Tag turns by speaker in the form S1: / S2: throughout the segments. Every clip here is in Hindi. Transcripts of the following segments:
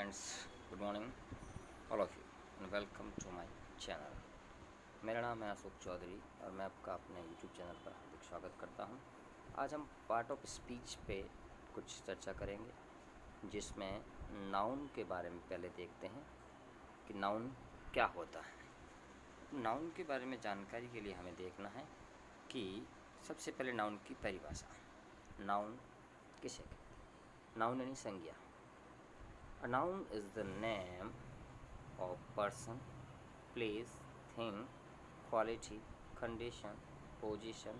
S1: friends, good morning all of you and welcome to my channel। मेरा नाम है अशोक चौधरी और मैं आपका अपने YouTube चैनल पर हार्दिक स्वागत करता हूं। आज हम पार्ट ऑफ स्पीच पे कुछ चर्चा करेंगे, जिसमें नाउन के बारे में पहले देखते हैं कि नाउन क्या होता है। नाउन के बारे में जानकारी के लिए हमें देखना है कि सबसे पहले नाउन की परिभाषा। नाउन किसे कहते हैं? नाउन यानी संज्ञा। A noun is the name of person, place, thing, quality, condition, position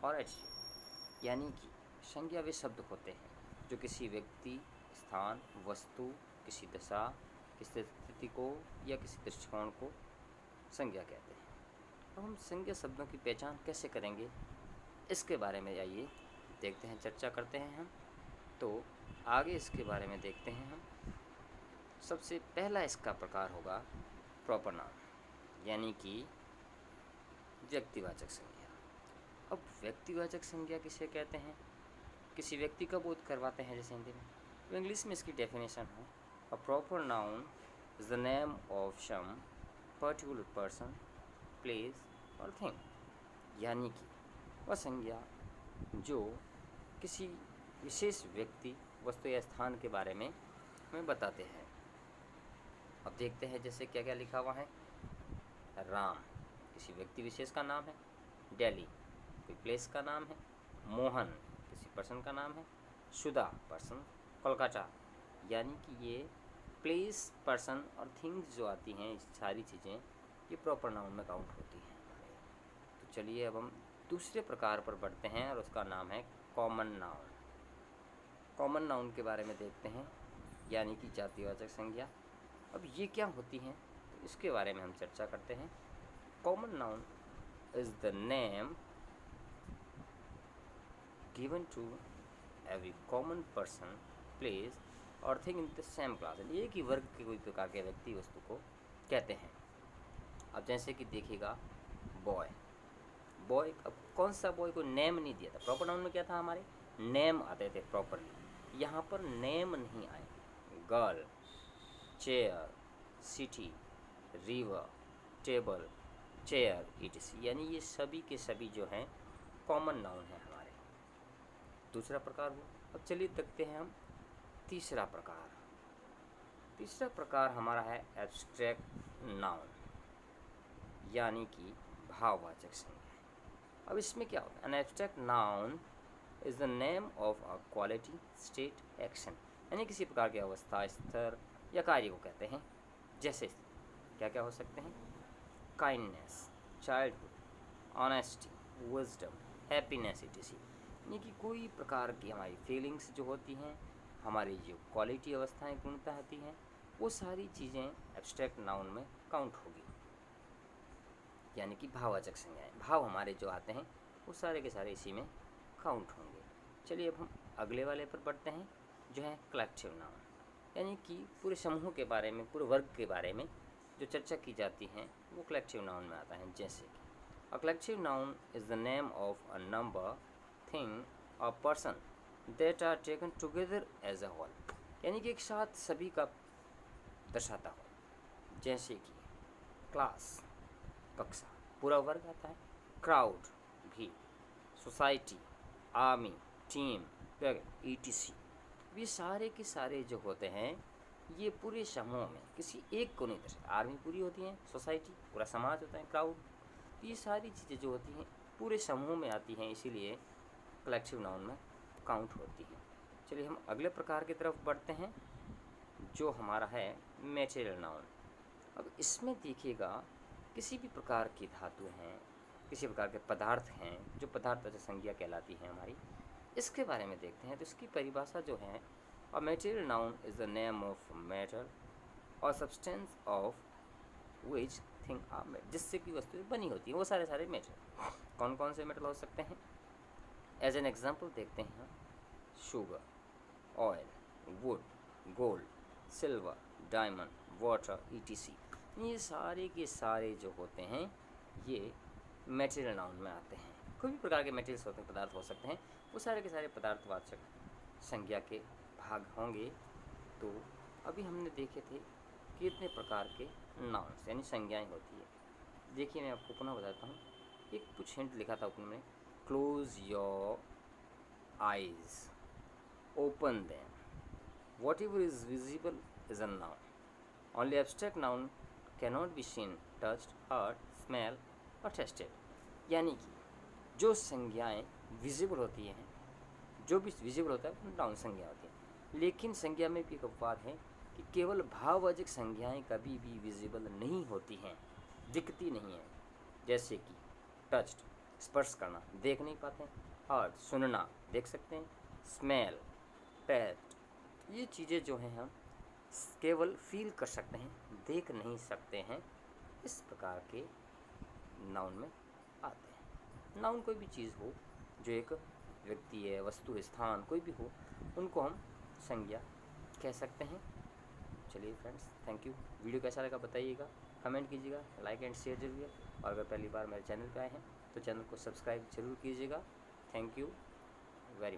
S1: और attitude। यानी कि संज्ञा वे शब्द होते हैं जो किसी व्यक्ति, स्थान, वस्तु, किसी दशा, किसी स्थिति को या किसी दृष्टिकोण को संज्ञा कहते हैं। अब हम संज्ञा शब्दों की पहचान कैसे करेंगे, इसके बारे में आइए देखते हैं, चर्चा करते हैं हम। तो आगे इसके बारे में देखते हैं हम। सबसे पहला इसका प्रकार होगा प्रॉपर नाउन, यानी कि व्यक्तिवाचक संज्ञा। अब व्यक्तिवाचक संज्ञा किसे कहते हैं? किसी व्यक्ति का बोध करवाते हैं जैसे हिंदी में, तो इंग्लिश में इसकी डेफिनेशन है a proper noun is the name of some particular person, place और थिंग। यानी कि वह संज्ञा जो किसी विशेष व्यक्ति, वस्तु या स्थान के बारे में हमें बताते हैं। अब देखते हैं जैसे क्या क्या लिखा हुआ है। राम किसी व्यक्ति विशेष का नाम है, दिल्ली कोई प्लेस का नाम है, मोहन किसी पर्सन का नाम है, सुधा पर्सन, कोलकाता। यानी कि ये प्लेस, पर्सन और थिंग्स जो आती हैं, सारी चीज़ें ये प्रॉपर नाउन में काउंट होती हैं। तो चलिए अब हम दूसरे प्रकार पर बढ़ते हैं और उसका नाम है कॉमन नाउन। कॉमन नाउन के बारे में देखते हैं, यानी कि जातिवाचक संज्ञा। अब ये क्या होती हैं, तो इसके बारे में हम चर्चा करते हैं। Common noun is the name given to every common person, place और thing in the same class. एक ही वर्ग के कोई प्रकार के व्यक्ति, वस्तु को कहते हैं। अब जैसे कि देखिएगा बॉय, बॉय, अब कौन सा बॉय को नेम नहीं दिया था। प्रॉपर नाउन में क्या था, हमारे नेम आते थे प्रॉपरली, यहाँ पर नेम नहीं आए। Girl, chair, city, river, table, chair, it's, यानी ये सभी के सभी जो हैं कॉमन नाउन हैं हमारे। दूसरा प्रकार हुआ। अब चलिए देखते हैं हम तीसरा प्रकार। तीसरा प्रकार हमारा है एब्स्ट्रैक्ट नाउन, यानी कि भाववाचक संज्ञा। अब इसमें क्या होता है? An abstract noun is the name of a quality, state, action. यानी किसी प्रकार की अवस्था, स्तर या कार्य को कहते हैं। जैसे क्या क्या हो सकते हैं? Kindness, childhood, honesty, wisdom, happiness, etc.. यानी कि कोई प्रकार की हमारी फीलिंग्स जो होती हैं, हमारी जो क्वालिटी, अवस्थाएं, गुणता होती हैं, वो सारी चीज़ें एब्स्ट्रैक्ट नाउन में काउंट होगी, यानी कि भाववाचक संज्ञाएं। भाव हमारे जो आते हैं वो सारे के सारे इसी में काउंट होंगे। चलिए अब हम अगले वाले पर बढ़ते हैं, जो है कलेक्टिव नाउन, यानी कि पूरे समूह के बारे में, पूरे वर्ग के बारे में जो चर्चा की जाती हैं वो कलेक्टिव नाउन में आता है। जैसे कि a collective noun is the name of a number, thing और person that are taken together as a whole. यानी कि एक साथ सभी का दर्शाता हो। जैसे कि क्लास, कक्षा, पूरा वर्ग आता है। क्राउड, भीड़, सोसाइटी, आर्मी, टीम, ईटीसी। ये सारे के सारे जो होते हैं ये पूरे समूह में किसी एक को नहीं दर्शाते। आर्मी पूरी होती है, सोसाइटी पूरा समाज होता है, क्राउड, ये सारी चीज़ें जो होती हैं पूरे समूह में आती हैं, इसीलिए कलेक्टिव नाउन में काउंट होती है। चलिए हम अगले प्रकार की तरफ बढ़ते हैं, जो हमारा है मैटेरियल नाउन। अब इसमें देखिएगा किसी भी प्रकार की धातु हैं, किसी प्रकार के पदार्थ हैं, जो पदार्थ संज्ञा कहलाती हैं हमारी, इसके बारे में देखते हैं। तो इसकी परिभाषा जो है, a material noun is the name of matter और substance of which thing are made, जिससे की वस्तुएं बनी होती हैं, वो सारे सारे मेटल। कौन कौन से मेटल हो सकते हैं? एज एन एग्जाम्पल देखते हैं हम, sugar, oil, would, gold, silver, diamond, water, etc. ये सारे के सारे जो होते हैं ये मैटेरियल नाउन में आते हैं। कोई भी प्रकार के मटेरियल्स होते हैं, पदार्थ हो सकते हैं, वो सारे के सारे पदार्थवाचक संज्ञा के भाग होंगे। तो अभी हमने देखे थे कितने प्रकार के नाउन्स यानी संज्ञाएं होती है। देखिए मैं आपको पुनः बताता हूँ। एक कुछ हिंट लिखा था ऊपर में, close your eyes, open them, whatever is visible is a noun. Only abstract noun cannot be seen, touched, heard, smell or tasted. यानी कि जो संज्ञाएं विजिबल होती हैं, जो भी विजिबल होता है वो नाउन संज्ञा होती है। लेकिन संज्ञा में भी एक अपवाद है कि केवल भाववाचक संज्ञाएं कभी भी विजिबल नहीं होती हैं, दिखती नहीं हैं। जैसे कि टच्ड, स्पर्श करना, देख नहीं पाते हैं, हर्ड, सुनना, देख सकते हैं, स्मेल, टेस्ट, ये चीज़ें जो हैं हम केवल फील कर सकते हैं, देख नहीं सकते हैं। इस प्रकार के नाउन में आते हैं। नाउन कोई भी चीज़ हो, जो एक व्यक्ति है, वस्तु है, स्थान कोई भी हो, उनको हम संज्ञा कह सकते हैं। चलिए फ्रेंड्स, थैंक यू। वीडियो कैसा लगा बताइएगा, कमेंट कीजिएगा, लाइक एंड शेयर जरूर। और अगर पहली बार मेरे चैनल पे आए हैं तो चैनल को सब्सक्राइब जरूर कीजिएगा। Thank you very